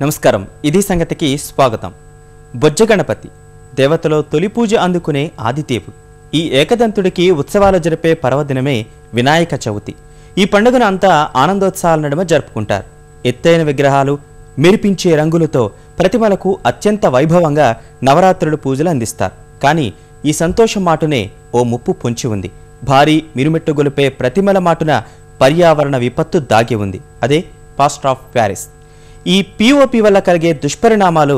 నమస్కారం, ఇది సంగతికి స్వాగతం. బొజ్జ గణపతి దేవతలో తొలి పూజ అందుకునే ఆదిదేవుడు. ఈ ఏకదంతుడికి ఉత్సవాలు జరిపే పర్వదినమే వినాయక చవితి. ఈ పండుగను అంతా ఆనందోత్సాహాల నడుమ జరుపుకుంటారు. ఎత్తైన విగ్రహాలు, మెరిపించే రంగులతో ప్రతిమలకు అత్యంత వైభవంగా నవరాత్రులు పూజలు అందిస్తారు. కానీ ఈ సంతోషం మాటునే ఓ ముప్పు పొంచి ఉంది. భారీ మిరుమిట్టు గొలిపే ప్రతిమల మాటున పర్యావరణ విపత్తు దాగి ఉంది. అదే ప్లాస్టర్ ఆఫ్ ప్యారిస్. ఈ పిఓపి వల్ల కలిగే దుష్పరిణామాలు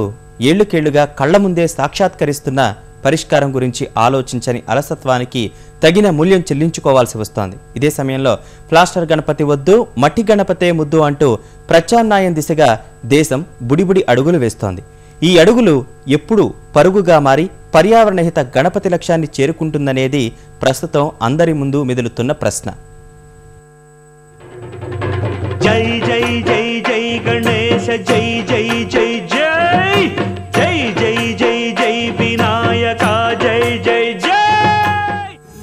ఏళ్లుకేళ్లుగా కళ్ల ముందే సాక్షాత్కరిస్తున్న పరిష్కారం గురించి ఆలోచించని అలసత్వానికి తగిన మూల్యం చెల్లించుకోవాల్సి వస్తోంది. ఇదే సమయంలో ప్లాస్టర్ గణపతి వద్దు, మట్టి గణపతే ముద్దు అంటూ ప్రత్యామ్నాయం దిశగా దేశం బుడిబుడి అడుగులు వేస్తోంది. ఈ అడుగులు ఎప్పుడు పరుగుగా మారి పర్యావరణహిత గణపతి లక్ష్యాన్ని చేరుకుంటుందనేది ప్రస్తుతం అందరి ముందు మెదులుతున్న ప్రశ్న. జై జై జై జై గణేశ జై జై జై జై జై జై జై జై వినాయక జై జై జై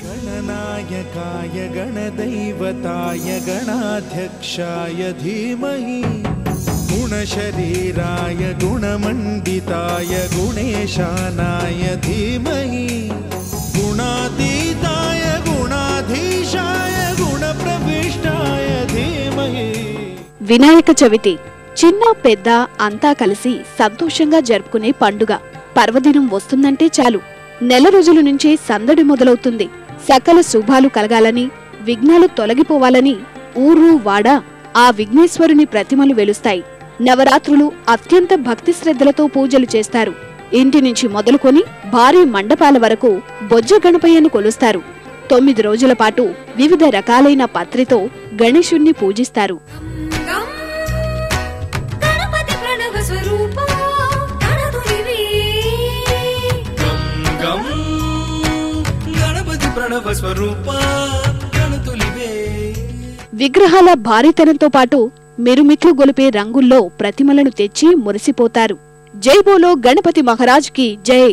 గణనాయకాయ గణదైవతాయ గణాధ్యక్షాయ ధీమహి గుణశరీరాయ గుణమండితాయ గుణేశానాయ ధీమహి గుణాతీతాయ గుణాధీశాయ గుణప్రవిష్టాయ ధీమహి. వినాయక చవితి చిన్న పెద్ద అంతా కలిసి సంతోషంగా జరుపుకునే పండుగ. పర్వదినం వస్తుందంటే చాలు నెల రోజుల నుంచే సందడి మొదలవుతుంది. సకల శుభాలు కలగాలని, విఘ్నాలు తొలగిపోవాలని ఊరు వాడ ఆ విఘ్నేశ్వరుని ప్రతిమలు వెలుస్తాయి. నవరాత్రులు అత్యంత భక్తి శ్రద్ధలతో పూజలు చేస్తారు. ఇంటి నుంచి మొదలుకొని భారీ మండపాల వరకు బొజ్జ గణపయ్యను కొలుస్తారు. 9 రోజుల పాటు వివిధ రకాలైన పత్రితో గణేశుణ్ణి పూజిస్తారు. విగ్రహాల భారీతనంతో పాటు మెరుమిట్లు గొలిపే రంగుల్లో ప్రతిమలను తెచ్చి మురిసిపోతారు. జై బోలో గణపతి మహారాజ్ కి జై,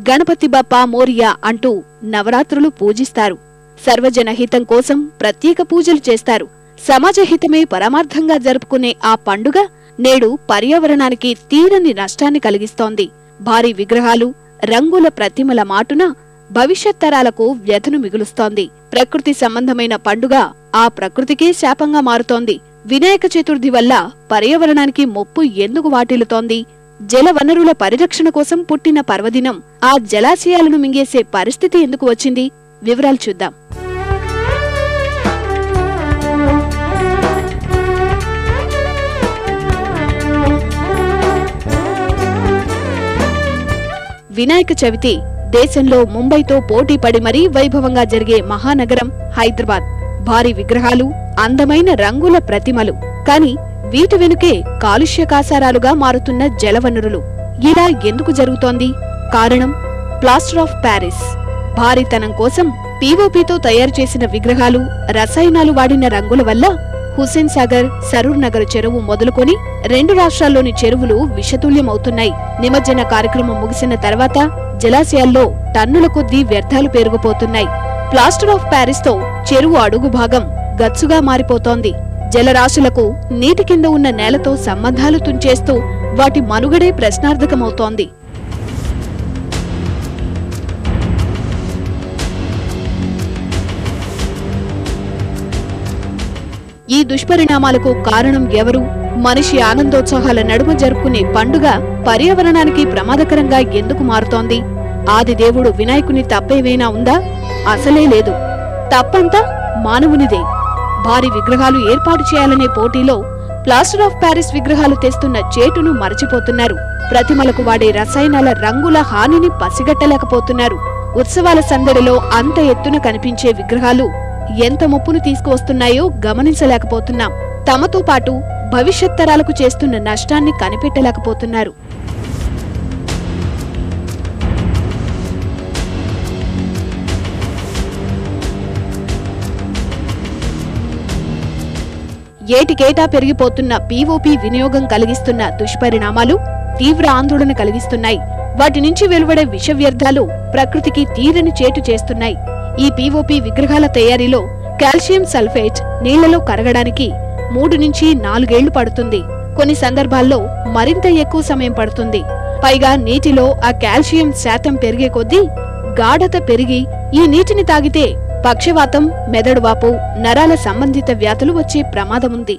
గణపతి బప్పా మోరియా అంటూ నవరాత్రులు పూజిస్తారు. సర్వజన హితం కోసం ప్రత్యేక పూజలు చేస్తారు. సమాజ హితమే పరమార్థంగా జరుపుకునే ఆ పండుగ నేడు పర్యావరణానికి తీరని నష్టాన్ని కలిగిస్తోంది. భారీ విగ్రహాలు, రంగుల ప్రతిమల మాటున భవిష్యత్ తరాలకు వ్యధను మిగులుస్తోంది. ప్రకృతి సంబంధమైన పండుగ ఆ ప్రకృతికే శాపంగా మారుతోంది. వినాయక చతుర్థి వల్ల పర్యావరణానికి ముప్పు ఎందుకు వాటిల్లుతోంది? జల వనరుల పరిరక్షణ కోసం పుట్టిన పర్వదినం ఆ జలాశయాలను మింగేసే పరిస్థితి ఎందుకు వచ్చింది? వివరాలు చూద్దాం. వినాయక చవితి దేశంలో ముంబైతో పోటీ పడి మరీ వైభవంగా జరిగే మహానగరం హైదరాబాద్. భారీ విగ్రహాలు, అందమైన రంగుల ప్రతిమలు. కాని వీటి వెనుకే కాలుష్య కాసారాలుగా మారుతున్న జలవనరులు. ఇలా ఎందుకు జరుగుతోంది? కారణం ప్లాస్టర్ ఆఫ్ ప్యారిస్. భారీతనం కోసం పీఓపీతో తయారు చేసిన విగ్రహాలు, రసాయనాలు వాడిన రంగుల వల్ల హుస్సేన్ సాగర్, సరూర్ నగర్ చెరువు మొదలుకొని 2 రాష్ట్రాల్లోని చెరువులు విషతుల్యమవుతున్నాయి. నిమజ్జన కార్యక్రమం ముగిసిన తర్వాత జలాశయాల్లో టన్నుల కొద్దీ వ్యర్థాలు పెరిగిపోతున్నాయి. ప్లాస్టర్ ఆఫ్ ప్యారిస్ తో చెరువు అడుగు భాగం గచ్చుగా మారిపోతోంది. జలరాశులకు నీటి కింద ఉన్న నేలతో సంబంధాలు తుంచేస్తూ వాటి మనుగడే ప్రశ్నార్థకమవుతోంది. ఈ దుష్పరిణామాలకు కారణం ఎవరు? మనిషి ఆనందోత్సాహాల నడుమ జరుపుకునే పండుగ పర్యావరణానికి ప్రమాదకరంగా ఎందుకు మారుతోంది? ఆదిదేవుడు వినాయకుని తప్పేవైనా ఉందా? అసలే లేదు. తప్పంతా మానవునిదే. భారీ విగ్రహాలు ఏర్పాటు చేయాలనే పోటీలో ప్లాస్టర్ ఆఫ్ ప్యారిస్ విగ్రహాలు తెస్తున్న చేటును మరచిపోతున్నారు. ప్రతిమలకు వాడే రసాయనాల రంగుల హానిని పసిగట్టలేకపోతున్నారు. ఉత్సవాల సందడిలో అంత ఎత్తున కనిపించే విగ్రహాలు ఎంత ముప్పును తీసుకువస్తున్నాయో గమనించలేకపోతున్నాం. తమతో పాటు భవిష్యత్ తరాలకు చేస్తున్న నష్టాన్ని కనిపెట్టలేకపోతున్నారు. ఏటికేటా పెరిగిపోతున్న పీఓపీ వినియోగం కలిగిస్తున్న దుష్పరిణామాలు తీవ్ర ఆందోళన కలిగిస్తున్నాయి. వాటి నుంచి వెలువడే విష వ్యర్థాలు ప్రకృతికి తీరని చేటు చేస్తున్నాయి. ఈ పీఓపీ విగ్రహాల తయారీలో కాల్షియం సల్ఫేట్ నీళ్లలో కరగడానికి 3 నుంచి 4 ఏళ్లు పడుతుంది. కొన్ని సందర్భాల్లో మరింత ఎక్కువ సమయం పడుతుంది. పైగా నీటిలో ఆ కాల్షియం శాతం పెరిగే కొద్దీ గాఢత పెరిగి ఈ నీటిని తాగితే పక్షవాతం, మెదడువాపు, నరాల సంబంధిత వ్యాధులు వచ్చే ప్రమాదముంది.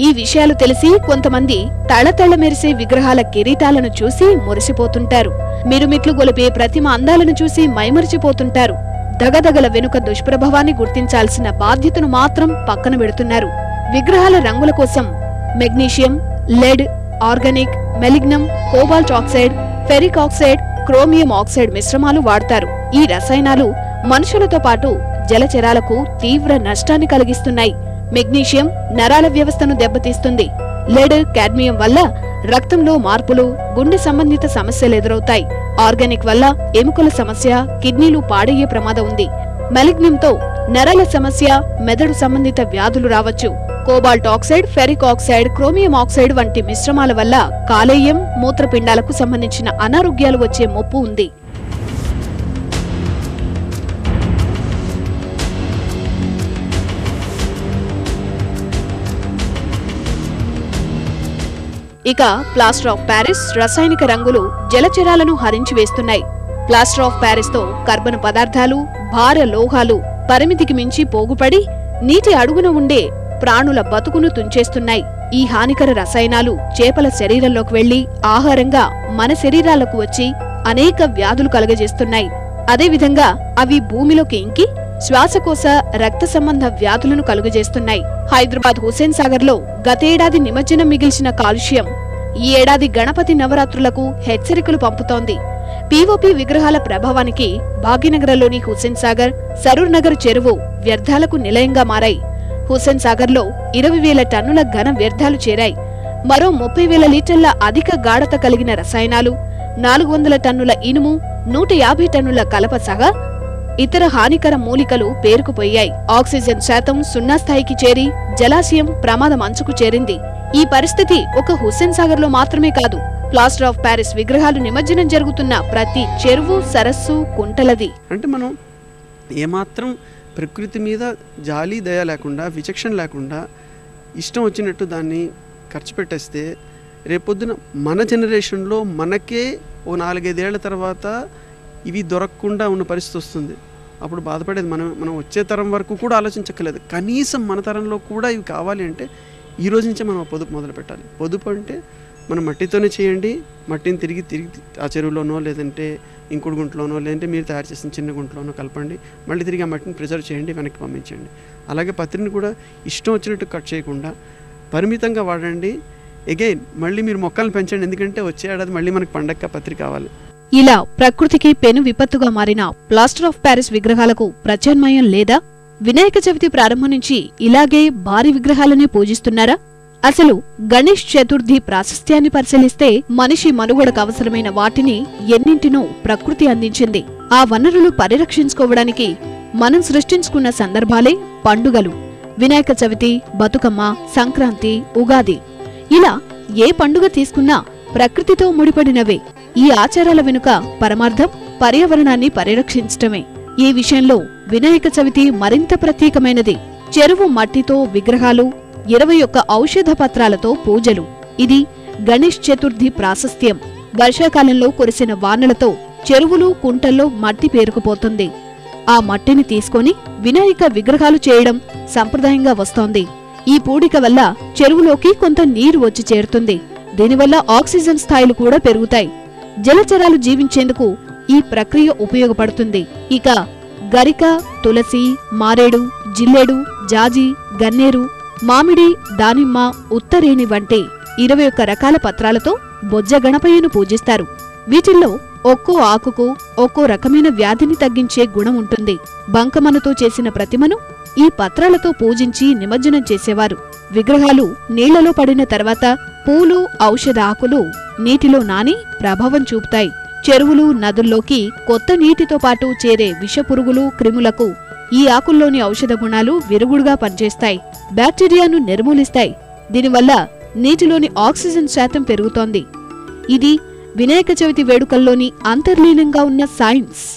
ఈ విషయాలు తెలిసి కొంతమంది తళతళ మెరిసే విగ్రహాల కిరీటాలను చూసి మురిసిపోతుంటారు. మిరుమిట్లు గొలిపే ప్రతిమ అందాలను చూసి మైమరిచిపోతుంటారు. దగదగల వెనుక దుష్ప్రభావాన్ని గుర్తించాల్సిన బాధ్యతను మాత్రం పక్కన పెడుతున్నారు. విగ్రహాల రంగుల కోసం మెగ్నీషియం, లెడ్, ఆర్గానిక్, మెలిగ్నం, cobalt oxide, ferric oxide, chromium oxide మిశ్రమాలు వాడతారు. ఈ రసాయనాలు మనుషులతో పాటు జలచరాలకు తీవ్ర నష్టాన్ని కలిగిస్తున్నాయి. మెగ్నీషియం నరాల వ్యవస్థను దెబ్బతీస్తుంది. లెడ్, కాడ్మియం వల్ల రక్తంలో మార్పులు, గుండె సంబంధిత సమస్యలు ఎదురవుతాయి. ఆర్గానిక్ వల్ల ఎముకల సమస్య, కిడ్నీలు పాడయ్యే ప్రమాదం ఉంది. మెలిగ్నంతో నరాల సమస్య, మెదడు సంబంధిత వ్యాధులు రావచ్చు. Cobalt oxide, ferric oxide, chromium oxide వంటి మిశ్రమాల వల్ల కాలేయం, మూత్రపిండాలకు సంబంధించిన అనారోగ్యాలు వచ్చే ముప్పు ఉంది. ఇక ప్లాస్టర్ ఆఫ్ ప్యారిస్ రసాయనిక రంగులు జలచరాలను హరించి వేస్తున్నాయి. ప్లాస్టర్ ఆఫ్ ప్యారిస్ తో కర్బన పదార్థాలు, భార లోహాలు పరిమితికి మించి పోగుపడి నీటి అడుగున ఉండే ప్రాణుల బతుకును తుంచేస్తున్నాయి. ఈ హానికర రసాయనాలు చేపల శరీరంలోకి వెళ్లి ఆహారంగా మన శరీరాలకు వచ్చి అనేక వ్యాధులు కలుగజేస్తున్నాయి. అదేవిధంగా అవి భూమిలోకి ఇంకి శ్వాసకోశ, రక్త సంబంధ వ్యాధులను కలుగజేస్తున్నాయి. హైదరాబాద్ హుస్సేన్ సాగర్ లో గతేడాది నిమజ్జనం మిగిల్చిన కాలుష్యం ఈ ఏడాది గణపతి నవరాత్రులకు హెచ్చరికలు పంపుతోంది. పీఓపీ విగ్రహాల ప్రభావానికి భాగ్యనగరంలోని హుస్సేన్ సాగర్, సరూర్ నగర్ చెరువు వ్యర్థాలకు నిలయంగా మారాయి. హుస్సేన్ సాగర్ లో 20,000 టన్నుల ఘన వ్యర్థాలు చేరాయి. మరో 30,000 లీటర్ల అధిక గాఢత కలిగిన రసాయనాలు, 400 టన్నుల ఇనుము, 150 టన్నుల కలప సహా ఇతర హానికర మూలికలు పేరుకుపోయాయి. ఆక్సిజన్ శాతం 0 స్థాయికి చేరి జలాశయం ప్రమాదం అంచుకు చేరింది. ఈ పరిస్థితి ఒక హుస్సేన్ సాగర్ లో మాత్రమే కాదు, ప్లాస్టర్ ఆఫ్ ప్యారిస్ విగ్రహాలు నిమజ్జనం జరుగుతున్న ప్రతి చెరువు, సరస్సు, కుంటలది. అంటే మనం ఏమాత్రం ప్రకృతి మీద జాలి, దయ లేకుండా, విచక్షణ లేకుండా ఇష్టం వచ్చినట్టు దాన్ని ఖర్చు పెట్టేస్తే రేపొద్దున మన జనరేషన్లో మనకే ఓ 4-5 ఏళ్ల తర్వాత ఇవి దొరకకుండా ఉన్న పరిస్థితి వస్తుంది. అప్పుడు బాధపడేది మనం వచ్చే తరం వరకు కూడా ఆలోచించక్కర్లేదు. కనీసం మన తరంలో కూడా ఇవి కావాలి అంటే ఈ రోజు నుంచే మనం పొదుపు మొదలు పెట్టాలి. పొదుపు అంటే మనం మట్టితోనే చేయండి. మట్టిని తిరిగి ఆ చెరువులోనో, లేదంటే ఇంకుడు గుంటలోనో, లేదంటే మీరు తయారు చేసిన చిన్న గుంటలోనో కలపండి. మళ్ళీ తిరిగి ఆ మట్టిని ప్రిజర్వ్ చేయండి, వెనక్కి పంపించండి. అలాగే పత్రిని కూడా ఇష్టం వచ్చినట్టు కట్ చేయకుండా పరిమితంగా వాడండి. అగైన్ మళ్ళీ మీరు మొక్కలను పెంచండి, ఎందుకంటే వచ్చే ఏడాది మళ్ళీ మనకు పండగ పత్రి కావాలి. ఇలా ప్రకృతికి పెను విపత్తుగా మారిన ప్లాస్టర్ ఆఫ్ ప్యారిస్ విగ్రహాలకు ప్రత్యామ్నాయం లేదా? వినాయక చవితి ప్రారంభం నుంచి ఇలాగే భారీ విగ్రహాలనే పూజిస్తున్నారా? అసలు గణేష్ చతుర్థి ప్రాశస్త్యాన్ని పరిశీలిస్తే మనిషి మనుగడకు అవసరమైన వాటిని ఎన్నింటినో ప్రకృతి అందించింది. ఆ వనరులు పరిరక్షించుకోవడానికి మనం సృష్టించుకున్న సందర్భాలే పండుగలు. వినాయక చవితి, బతుకమ్మ, సంక్రాంతి, ఉగాది ఇలా ఏ పండుగ తీసుకున్నా ప్రకృతితో ముడిపడినవే. ఈ ఆచారాల వెనుక పరమార్థం పర్యావరణాన్ని పరిరక్షించటమే. ఈ విషయంలో వినాయక చవితి మరింత ప్రత్యేకమైనది. చెరువు మట్టితో విగ్రహాలు, 21 ఔషధ పత్రాలతో పూజలు. ఇది గణేష్ చతుర్థి ప్రాశస్త్యం. వర్షాకాలంలో కురిసిన వానలతో చెరువులు, కుంటల్లో మట్టి పేరుకుపోతుంది. ఆ మట్టిని తీసుకొని వినాయక విగ్రహాలు చేయడం సంప్రదాయంగా వస్తోంది. ఈ పూడిక వల్ల చెరువులోకి కొంత నీరు వచ్చి చేరుతుంది. దీనివల్ల ఆక్సిజన్ స్థాయిలు కూడా పెరుగుతాయి. జలచరాలు జీవించేందుకు ఈ ప్రక్రియ ఉపయోగపడుతుంది. ఇక గరిక, తులసి, మారేడు, జిల్లేడు, జాజి, గన్నేరు, మామిడి, దానిమ్మ, ఉత్తరేణి వంటి 21 రకాల పత్రాలతో బొజ్జ గణపయ్యను పూజిస్తారు. వీటిల్లో ఒక్కో ఆకుకు ఒక్కో రకమైన వ్యాధిని తగ్గించే గుణం ఉంటుంది. బంకమనుతో చేసిన ప్రతిమను ఈ పత్రాలతో పూజించి నిమజ్జనం చేసేవారు. విగ్రహాలు నీళ్లలో పడిన తర్వాత పూలు, ఔషధ ఆకులు నీటిలో నాని ప్రభావం చూపుతాయి. చెరువులు, నదుల్లోకి కొత్త నీటితో పాటు చేరే విషపురుగులు, క్రిములకు ఈ ఆకుల్లోని ఔషధ గుణాలు విరుగుడుగా పనిచేస్తాయి. బ్యాక్టీరియాను నిర్మూలిస్తాయి. దీనివల్ల నీటిలోని ఆక్సిజన్ శాతం పెరుగుతోంది. ఇది వినాయక చవితి వేడుకల్లోని అంతర్లీనంగా ఉన్న సైన్స్.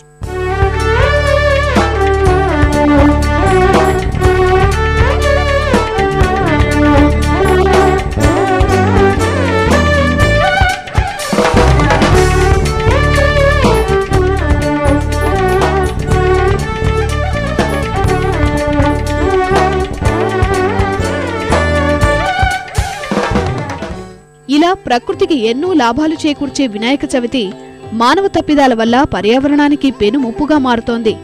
ఇలా ప్రకృతికి ఎన్నో లాభాలు చేకూర్చే వినాయక చవితి మానవ తప్పిదాల వల్ల పర్యావరణానికి పెను ముప్పుగా మారుతోంది.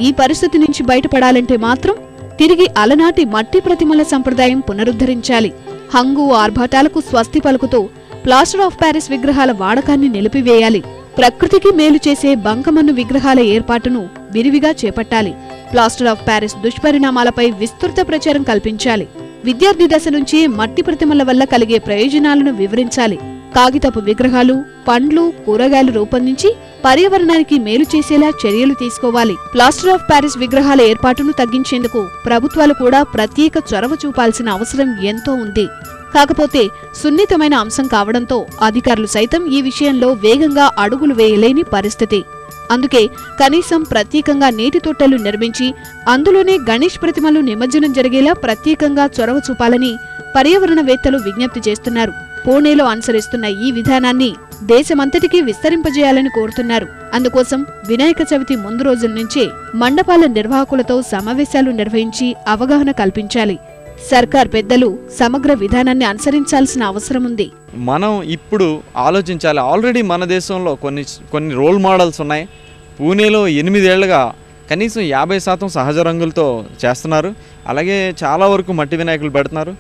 ఈ పరిస్థితి నుంచి బయటపడాలంటే మాత్రం తిరిగి అలనాటి మట్టి ప్రతిమల సంప్రదాయం పునరుద్ధరించాలి. హంగు ఆర్భాటాలకు స్వస్తి పలుకుతూ ప్లాస్టర్ ఆఫ్ ప్యారిస్ విగ్రహాల వాడకాన్ని నిలిపివేయాలి. ప్రకృతికి మేలు చేసే బంకమన్ను విగ్రహాల ఏర్పాటును విరివిగా చేపట్టాలి. ప్లాస్టర్ ఆఫ్ ప్యారిస్ దుష్పరిణామాలపై విస్తృత ప్రచారం కల్పించాలి. విద్యార్థి దశ నుంచి మట్టి ప్రతిమల వల్ల కలిగే ప్రయోజనాలను వివరించాలి. కాగితపు విగ్రహాలు, పండ్లు, కూరగాయలు రూపొందించి పర్యావరణానికి మేలు చేసేలా చర్యలు తీసుకోవాలి. ప్లాస్టర్ ఆఫ్ ప్యారిస్ విగ్రహాల ఏర్పాటును తగ్గించేందుకు ప్రభుత్వాలు కూడా ప్రత్యేక చొరవ చూపాల్సిన అవసరం ఎంతో ఉంది. కాకపోతే సున్నితమైన అంశం కావడంతో అధికారులు సైతం ఈ విషయంలో వేగంగా అడుగులు వేయలేని పరిస్థితి. అందుకే కనీసం ప్రత్యేకంగా నీటి తొట్టెలు నిర్మించి అందులోనే గణేష్ ప్రతిమలు నిమజ్జనం జరిగేలా ప్రత్యేకంగా చొరవ చూపాలని పర్యావరణవేత్తలు విజ్ఞప్తి చేస్తున్నారు. పూణేలో అనుసరిస్తున్న ఈ విధానాన్ని దేశమంతటికీ విస్తరింపజేయాలని కోరుతున్నారు. అందుకోసం వినాయక చవితి ముందు రోజుల నుంచే మండపాల నిర్వాహకులతో సమావేశాలు నిర్వహించి అవగాహన కల్పించాలి. సర్కార్ పెద్దలు సమగ్ర విధానాన్ని అనుసరించాల్సిన అవసరం ఉంది. మనం ఇప్పుడు ఆలోచించాలి. ఆల్రెడీ మన దేశంలో కొన్ని రోల్ మోడల్స్ ఉన్నాయి. పూణేలో 8 ఏళ్లుగా కనీసం 50% సహజ రంగులతో చేస్తున్నారు. అలాగే చాలా వరకు మట్టి వినాయకులు పెడుతున్నారు.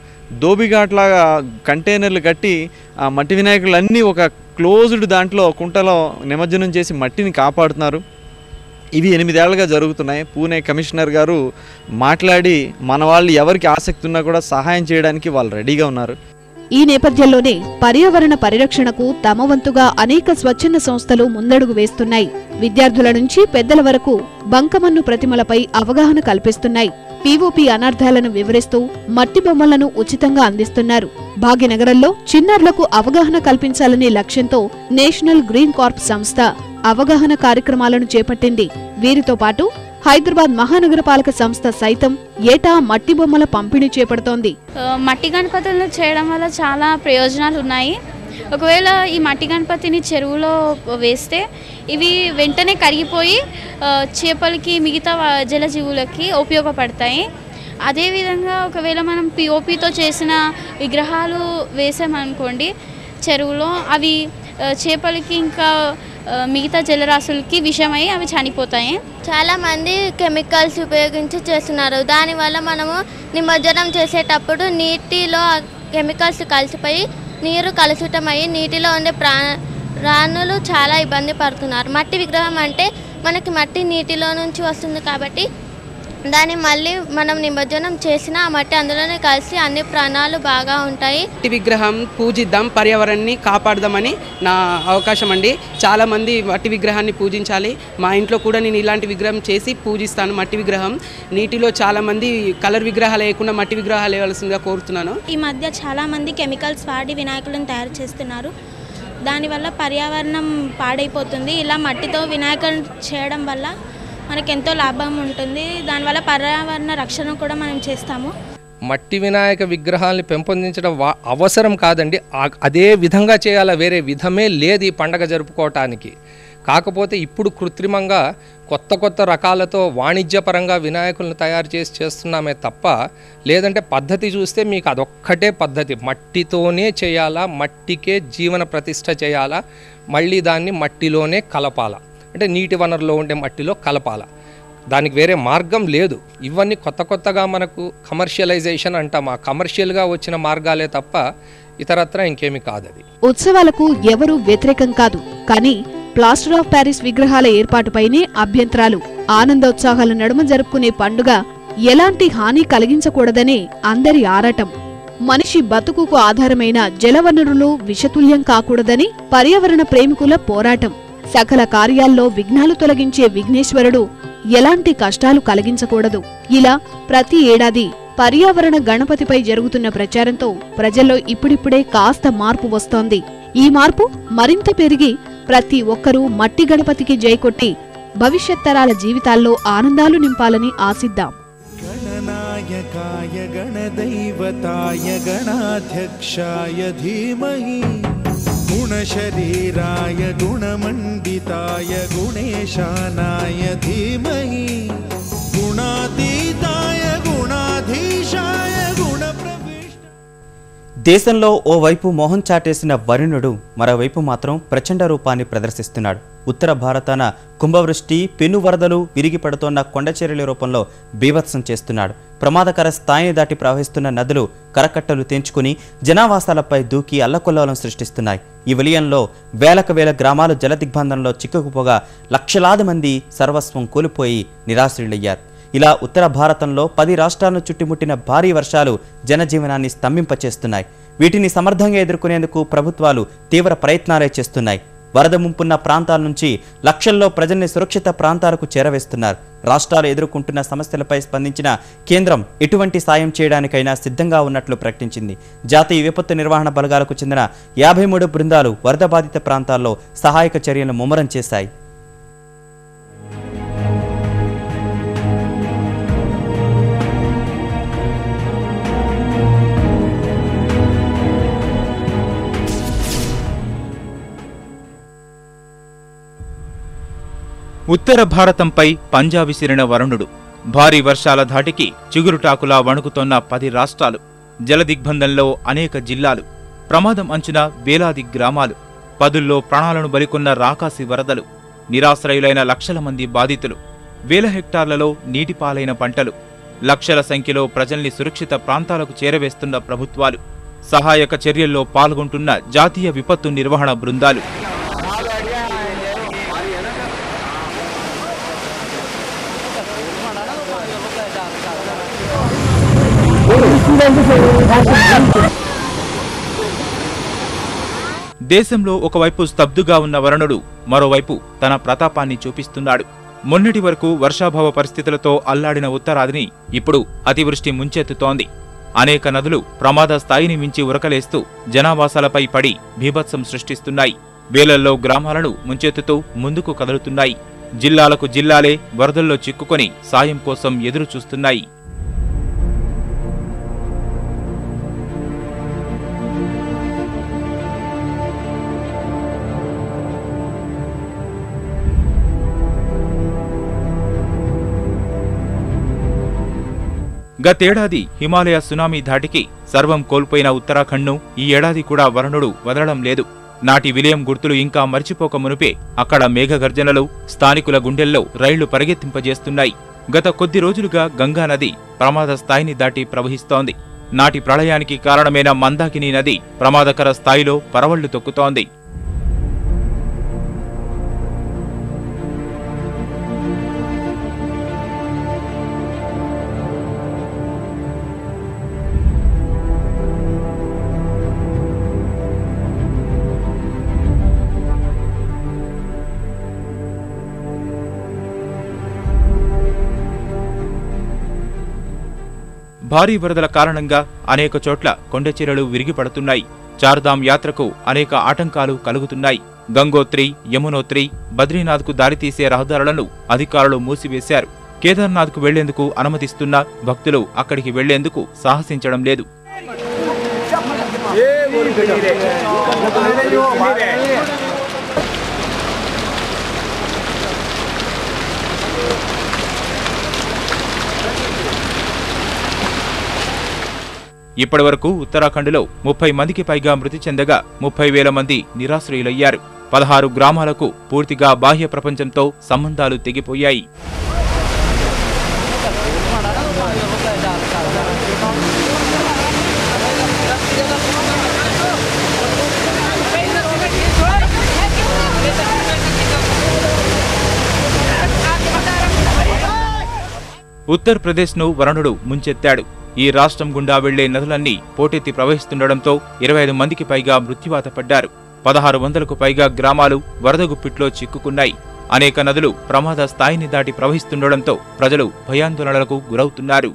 దోబిఘాట్లాగా కంటైనర్లు కట్టి ఆ మట్టి వినాయకులు అన్నీ ఒక క్లోజ్డ్ దాంట్లో కుంటలో నిమజ్జనం చేసి మట్టిని కాపాడుతున్నారు. ఇవి 8 ఏళ్లుగా జరుగుతున్నాయి. పూణే కమిషనర్ గారు మాట్లాడి మన వాళ్ళు ఎవరికి ఆసక్తి ఉన్నా కూడా సహాయం చేయడానికి వాళ్ళు రెడీగా ఉన్నారు. ఈ నేపథ్యంలోనే పర్యావరణ పరిరక్షణకు తమ వంతుగా అనేక స్వచ్ఛంద సంస్థలు ముందడుగు వేస్తున్నాయి. విద్యార్థుల నుంచి పెద్దల వరకు బంకమన్ను ప్రతిమలపై అవగాహన కల్పిస్తున్నాయి. పీఓపీ అనర్థాలను వివరిస్తూ మట్టి బొమ్మలను ఉచితంగా అందిస్తున్నారు. భాగ్యనగరంలో చిన్నారులకు అవగాహన కల్పించాలనే లక్ష్యంతో నేషనల్ గ్రీన్ కార్ప్ సంస్థ అవగాహన కార్యక్రమాలను చేపట్టింది. వీరితో పాటు హైదరాబాద్ మహానగరపాలక సంస్థ సైతం ఏటా మట్టి బొమ్మల పంపిణీ చేపడుతోంది. మట్టి గణపతులను చేయడం వల్ల చాలా ప్రయోజనాలు ఉన్నాయి. ఒకవేళ ఈ మట్టి గణపతిని చెరువులో వేస్తే ఇవి వెంటనే కరిగిపోయి చేపలకి మిగతా జలజీవులకి ఉపయోగపడతాయి. అదేవిధంగా ఒకవేళ మనం పిఓపితో చేసిన విగ్రహాలు వేసామనుకోండి చెరువులో, అవి చేపలకి ఇంకా మిగతా జలరాశులకి విషమై అవి చనిపోతాయి. చాలామంది కెమికల్స్ ఉపయోగించి చేస్తున్నారు. దానివల్ల మనము నిమజ్జనం చేసేటప్పుడు నీటిలో కెమికల్స్ కలిసిపోయి నీరు కలుషితమయ్యి నీటిలో ఉండే ప్రాణులు చాలా ఇబ్బంది పడుతున్నారు. మట్టి విగ్రహం అంటే మనకి మట్టి నీటిలో నుంచి వస్తుంది కాబట్టి దాన్ని మళ్ళీ మనం నిమజ్జనం చేసిన ఆ మట్టి అందులోనే కలిసి అన్ని ప్రాణాలు బాగా ఉంటాయి. మట్టి విగ్రహం పూజిద్దాం, పర్యావరణాన్ని కాపాడదామని నా అవకాశం అండి. చాలామంది మట్టి విగ్రహాన్ని పూజించాలి. మా ఇంట్లో కూడా నేను ఇలాంటి విగ్రహం చేసి పూజిస్తాను. మట్టి విగ్రహం నీటిలో చాలామంది కలర్ విగ్రహాలు వేయకుండా మట్టి విగ్రహాలు వేయవలసిందిగా కోరుతున్నాను. ఈ మధ్య చాలామంది కెమికల్స్ వాడి వినాయకులను తయారు చేస్తున్నారు. దానివల్ల పర్యావరణం పాడైపోతుంది. ఇలా మట్టితో వినాయకులను చేయడం వల్ల మనకెంతో లాభం ఉంటుంది. దానివల్ల పర్యావరణ రక్షణ కూడా మనం చేస్తాము. మట్టి వినాయక విగ్రహాలని పెంపొందించడం అవసరం కాదండి, అదే విధంగా చేయాలా, వేరే విధమే లేదు ఈ పండగ జరుపుకోవటానికి. కాకపోతే ఇప్పుడు కృత్రిమంగా కొత్త రకాలతో వాణిజ్యపరంగా వినాయకులను తయారు చేస్తున్నామే తప్ప, లేదంటే పద్ధతి చూస్తే మీకు అదొక్కటే పద్ధతి. మట్టితోనే చేయాలా, మట్టికే జీవన ప్రతిష్ఠ చేయాలా, మళ్ళీ దాన్ని మట్టిలోనే కలపాలా, అంటే నీటి వనరులో ఉండే మట్టిలో కలపాల. దానికి వేరే మార్గం లేదు. ఇవన్నీ కొత్తగా మనకు కమర్షియలైజేషన్ అంటాం. ఆ కమర్షియల్గా వచ్చిన మార్గాలే తప్ప ఇతరత్ర ఇంకేమీ కాదు. అది ఉత్సవాలకు ఎవరూ వ్యతిరేకం కాదు, కానీ ప్లాస్టర్ ఆఫ్ ప్యారిస్ విగ్రహాల ఏర్పాటుపైనే అభ్యంతరాలు. ఆనందోత్సాహాల నడుమ జరుపుకునే పండుగ ఎలాంటి హాని కలిగించకూడదనే అందరి ఆరాటం. మనిషి బతుకుకు ఆధారమైన జలవనరులు విషతుల్యం కాకూడదని పర్యావరణ ప్రేమికుల పోరాటం. సకల కార్యాల్లో విఘ్నాలు తొలగించే విఘ్నేశ్వరుడు ఎలాంటి కష్టాలు కలిగించకూడదు. ఇలా ప్రతి ఏడాది పర్యావరణ గణపతిపై జరుగుతున్న ప్రచారంతో ప్రజల్లో ఇప్పుడిప్పుడే కాస్త మార్పు వస్తోంది. ఈ మార్పు మరింత పెరిగి ప్రతి ఒక్కరూ మట్టి గణపతికి జై కొట్టి భవిష్యత్ తరాల జీవితాల్లో ఆనందాలు నింపాలని ఆశిద్దాం. गणनायकाय गणदैवताय गणाध्यक्षाय धीमहि गुणशरीराय गुणमण्डिताय गुणेशानाय धीमहि गुणातीताय गुणाधीशाय गुणप्रविष्ट. దేశంలో ఓవైపు మోహం చాటేసిన వరుణుడు మరోవైపు మాత్రం ప్రచండ రూపాన్ని ప్రదర్శిస్తున్నాడు. ఉత్తర భారతాన కుంభవృష్టి, పెను వరదలు, విరిగి పడుతోన్న కొండచెరుల రూపంలో బీభత్సం చేస్తున్నాడు. ప్రమాదకర స్థాయిని దాటి ప్రవహిస్తున్న నదులు కరకట్టలు తెంచుకుని జనావాసాలపై దూకి అల్లకొల్లోలం సృష్టిస్తున్నాయి. ఈ విలయంలో వేలకు వేల గ్రామాలు జలదిగ్బంధంలో చిక్కుకుపోగా లక్షలాది మంది సర్వస్వం కోల్పోయి నిరాశ్రయులయ్యారు. ఇలా ఉత్తర భారతంలో 10 రాష్ట్రాలను చుట్టుముట్టిన భారీ వర్షాలు జనజీవనాన్ని స్తంభింపచేస్తున్నాయి. వీటిని సమర్థంగా ఎదుర్కొనేందుకు ప్రభుత్వాలు తీవ్ర ప్రయత్నాలే చేస్తున్నాయి. వరద ముంపున్న ప్రాంతాల నుంచి లక్షల్లో ప్రజల్ని సురక్షిత ప్రాంతాలకు చేరవేస్తున్నారు. రాష్ట్రాలు ఎదుర్కొంటున్న సమస్యలపై స్పందించిన కేంద్రం ఎటువంటి సాయం చేయడానికైనా సిద్ధంగా ఉన్నట్లు ప్రకటించింది. జాతీయ విపత్తు నిర్వహణ బలగాలకు చెందిన 53 బృందాలు వరద బాధిత ప్రాంతాల్లో సహాయక చర్యలను ముమ్మరం చేశాయి. ఉత్తర భారతంపై పంజా విసిరిన వరుణుడు. భారీ వర్షాల ధాటికి చిగురుటాకులా వణుకుతోన్న 10 రాష్ట్రాలు, జలదిగ్బంధంలో అనేక జిల్లాలు, ప్రమాదం అంచున వేలాది గ్రామాలు, పదుల్లో ప్రాణాలను బలికొన్న రాకాసి వరదలు, నిరాశ్రయులైన లక్షల మంది బాధితులు, వేల హెక్టార్లలో నీటిపాలైన పంటలు, లక్షల సంఖ్యలో ప్రజల్ని సురక్షిత ప్రాంతాలకు చేరవేస్తున్న ప్రభుత్వాలు, సహాయక చర్యల్లో పాల్గొంటున్న జాతీయ విపత్తు నిర్వహణ బృందాలు. దేశంలో ఒకవైపు స్తబ్దుగా ఉన్న వరుణుడు మరోవైపు తన ప్రతాపాన్ని చూపిస్తున్నాడు. మొన్నటి వరకు వర్షాభావ పరిస్థితులతో అల్లాడిన ఉత్తరాదిని ఇప్పుడు అతివృష్టి ముంచెత్తుతోంది. అనేక నదులు ప్రమాద స్థాయిని మించి ఉరకలేస్తూ జనావాసాలపై పడి బీభత్సం సృష్టిస్తున్నాయి. వేలల్లో గ్రామాలను ముంచెత్తుతూ ముందుకు కదులుతున్నాయి. జిల్లాలకు జిల్లాలే వరదల్లో చిక్కుకొని సాయం కోసం ఎదురు చూస్తున్నాయి. గతేడాది హిమాలయ సునామీ ధాటికి సర్వం కోల్పోయిన ఉత్తరాఖండ్ను ఈ ఏడాది కూడా వరుణుడు వదలడం లేదు. నాటి విలయం గుర్తులు ఇంకా మరిచిపోక మునుపే అక్కడ మేఘగర్జనలు స్థానికుల గుండెల్లో రైళ్లు పరిగెత్తింపజేస్తున్నాయి. గత కొద్ది రోజులుగా గంగానది ప్రమాద స్థాయిని దాటి ప్రవహిస్తోంది. నాటి ప్రళయానికి కారణమైన మందాకిని నది ప్రమాదకర స్థాయిలో పరవళ్లు తొక్కుతోంది. భారీ వరదల కారణంగా అనేక చోట్ల కొండచెరలు విరిగిపడుతున్నాయి. చార్ధామ్ యాత్రకు అనేక ఆటంకాలు కలుగుతున్నాయి. గంగోత్రి, యమునోత్రి, బద్రీనాథ్కు దారితీసే రహదారులను అధికారులు మూసివేశారు. కేదార్నాథ్కు వెళ్లేందుకు అనుమతిస్తున్నా భక్తులు అక్కడికి వెళ్లేందుకు సాహసించడం లేదు. ఇప్పటివరకు ఉత్తరాఖండ్లో 30 మందికి పైగా మృతి చెందగా 30,000 మంది నిరాశ్రయులయ్యారు. 16 గ్రామాలకు పూర్తిగా బాహ్య ప్రపంచంతో సంబంధాలు తెగిపోయాయి. ఉత్తరప్రదేశ్ను వరుణుడు ముంచెత్తాడు. ఈ రాష్ట్రం గుండా వెళ్లే నదులన్నీ పోటెత్తి ప్రవహిస్తుండటంతో 25 మందికి పైగా మృత్యువాత పడ్డారు. 1600కు పైగా గ్రామాలు వరద గుప్పిట్లో చిక్కుకున్నాయి. అనేక నదులు ప్రమాద స్థాయిని దాటి ప్రవహిస్తుండటంతో ప్రజలు భయాందోళనలకు గురవుతున్నారు.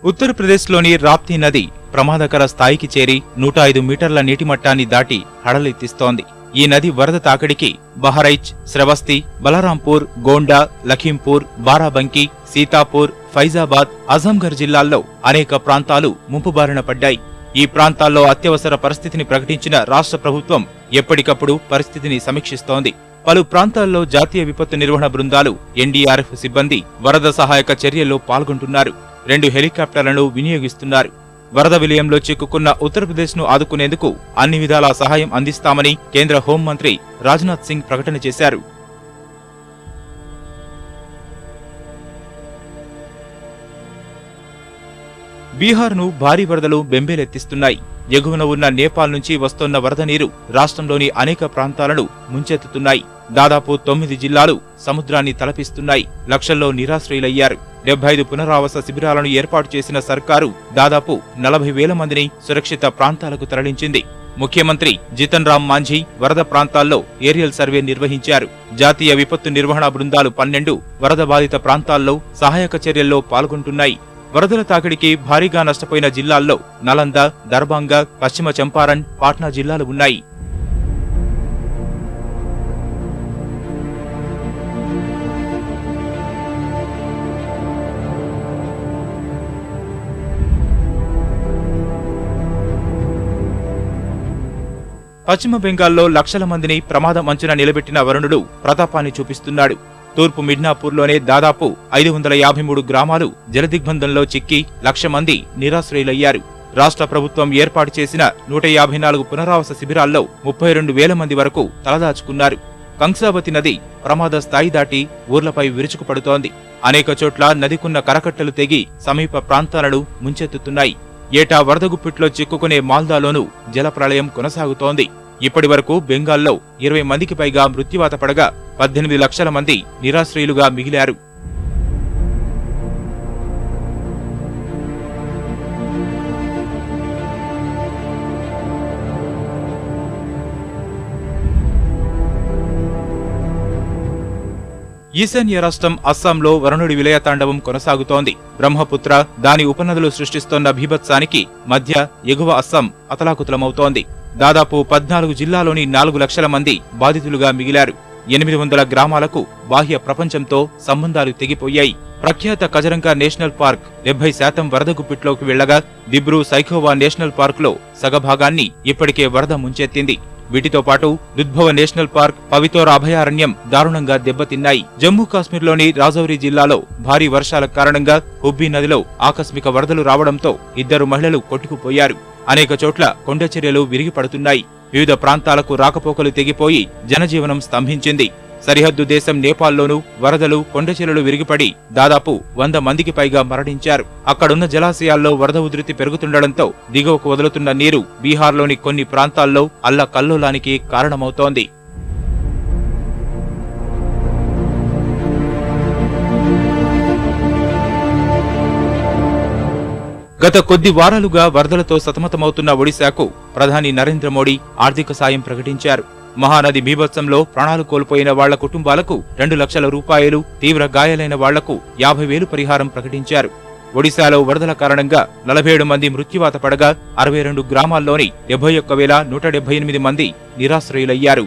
ఉత్తరప్రదేశ్లోని రాప్తీ నది ప్రమాదకర స్థాయికి చేరి 105 మీటర్ల నీటి మట్టాన్ని దాటి హడలెత్తిస్తోంది. ఈ నది వరద తాకిడికి బహరైచ్, శ్రవస్తి, బలరాంపూర్, గోండా, లఖీంపూర్, బారాబంకి, సీతాపూర్, ఫైజాబాద్, అజంఘర్ జిల్లాల్లో అనేక ప్రాంతాలు ముంపు బారిన పడ్డాయి. ఈ ప్రాంతాల్లో అత్యవసర పరిస్థితిని ప్రకటించిన రాష్ట్ర ప్రభుత్వం ఎప్పటికప్పుడు పరిస్థితిని సమీక్షిస్తోంది. పలు ప్రాంతాల్లో జాతీయ విపత్తు నిర్వహణ బృందాలు, ఎన్డీఆర్ఎఫ్ సిబ్బంది వరద సహాయక చర్యల్లో పాల్గొంటున్నారు. 2 హెలికాప్టర్లను వినియోగిస్తున్నారు. వరద విలయంలో చిక్కుకున్న ఉత్తరప్రదేశ్ను ఆదుకునేందుకు అన్ని విధాలా సహాయం అందిస్తామని కేంద్ర హోంమంత్రి రాజ్నాథ్ సింగ్ ప్రకటన చేశారు. బీహార్ను భారీ వరదలు బెంబేలెత్తిస్తున్నాయి. ఎగువన ఉన్న నేపాల్ నుంచి వస్తోన్న వరద నీరు రాష్ట్రంలోని అనేక ప్రాంతాలను ముంచెత్తుతున్నాయి. దాదాపు 9 జిల్లాలు సముద్రాన్ని తలపిస్తున్నాయి. లక్షల్లో నిరాశ్రయులయ్యారు. 75 పునరావాస శిబిరాలను ఏర్పాటు చేసిన సర్కారు దాదాపు 40,000 మందిని సురక్షిత ప్రాంతాలకు తరలించింది. ముఖ్యమంత్రి జితన్ రామ్ మాంఝీ వరద ప్రాంతాల్లో ఏరియల్ సర్వే నిర్వహించారు. జాతీయ విపత్తు నిర్వహణ బృందాలు 12 వరద బాధిత ప్రాంతాల్లో సహాయక చర్యల్లో పాల్గొంటున్నాయి. వరదల తాకిడికి భారీగా నష్టపోయిన జిల్లాల్లో నలంద, దర్భంగా, పశ్చిమ చంపారణ్, పాట్నా జిల్లాలు ఉన్నాయి. పశ్చిమ బెంగాల్లో లక్షల మందిని ప్రమాదం అంచున నిలబెట్టిన వరుణుడు ప్రతాపాన్ని చూపిస్తున్నాడు. తూర్పు మిడ్నాపూర్లోనే దాదాపు 553 గ్రామాలు జలదిగ్బంధంలో చిక్కి 1,00,000 మంది నిరాశ్రయులయ్యారు. రాష్ట్ర ప్రభుత్వం ఏర్పాటు చేసిన 154 పునరావాస శిబిరాల్లో 32,000 మంది వరకు తలదాచుకున్నారు. కంసావతి నది ప్రమాద స్థాయి దాటి ఊర్లపై విరుచుకుపడుతోంది. అనేక చోట్ల నదికున్న కరకట్టలు తెగి సమీప ప్రాంతాలను ముంచెత్తుతున్నాయి. ఏటా వరద గుప్పిట్లో చిక్కుకునే మాల్దాలోనూ జలప్రళయం కొనసాగుతోంది. ఇప్పటి వరకు బెంగాల్లో 20 మందికి పైగా మృత్యువాత పడగా 18 లక్షల మంది నిరాశ్రయులుగా మిగిలారు. ఈశాన్య రాష్ట్రం అస్సాంలో వరుణుడి విలయతాండవం కొనసాగుతోంది. బ్రహ్మపుత్ర, దాని ఉపనదులు సృష్టిస్తోన్న భీభత్సానికి మధ్య ఎగువ అస్సాం అతలాకుతలమవుతోంది. దాదాపు 14 జిల్లాలోని 4 లక్షల మంది బాధితులుగా మిగిలారు. 800 గ్రామాలకు బాహ్య ప్రపంచంతో సంబంధాలు తెగిపోయాయి. ప్రఖ్యాత కజరంగా నేషనల్ పార్క్ 70% వరద గుప్పిట్లోకి వెళ్లగా దిబ్రూ సైఖోవా నేషనల్ పార్కులో సగభాగాన్ని ఇప్పటికే వరద ముంచెత్తింది. వీటితో పాటు దుద్భవ నేషనల్ పార్క్, పవితోర అభయారణ్యం దారుణంగా దెబ్బతిన్నాయి. జమ్మూ కాశ్మీర్లోని రాజౌరి జిల్లాలో భారీ వర్షాల కారణంగా హుబ్బీ నదిలో ఆకస్మిక వరదలు రావడంతో 2 మహిళలు కొట్టుకుపోయారు. అనేక చోట్ల కొండచర్యలు విరిగిపడుతున్నాయి. వివిధ ప్రాంతాలకు రాకపోకలు తెగిపోయి జనజీవనం స్తంభించింది. సరిహద్దు దేశం నేపాల్లోనూ వరదలు, కొండచర్యలు విరిగిపడి దాదాపు 100 మందికి పైగా మరణించారు. అక్కడున్న జలాశయాల్లో వరద ఉధృతి పెరుగుతుండటంతో దిగువకు వదులుతున్న నీరు బీహార్లోని కొన్ని ప్రాంతాల్లో అల్లకల్లోలానికి కారణమవుతోంది. గత కొద్ది వారాలుగా వరదలతో సతమతమవుతున్న ఒడిశాకు ప్రధాని నరేంద్ర మోడీ ఆర్థిక సాయం ప్రకటించారు. మహానది బీభత్సంలో ప్రాణాలు కోల్పోయిన వాళ్ల కుటుంబాలకు 2 లక్షల రూపాయలు, తీవ్ర గాయాలైన వాళ్లకు 50,000 పరిహారం ప్రకటించారు. ఒడిశాలో వరదల కారణంగా 47 మంది మృత్యువాత పడగా 62 గ్రామాల్లోని 71,178 మంది నిరాశ్రయులయ్యారు.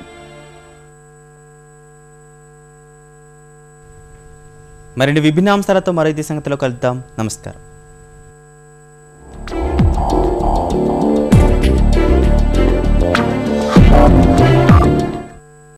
మరిన్ని విభిన్న అంశాలతో మరో సంగతిలో కలుద్దాం. నమస్కారం.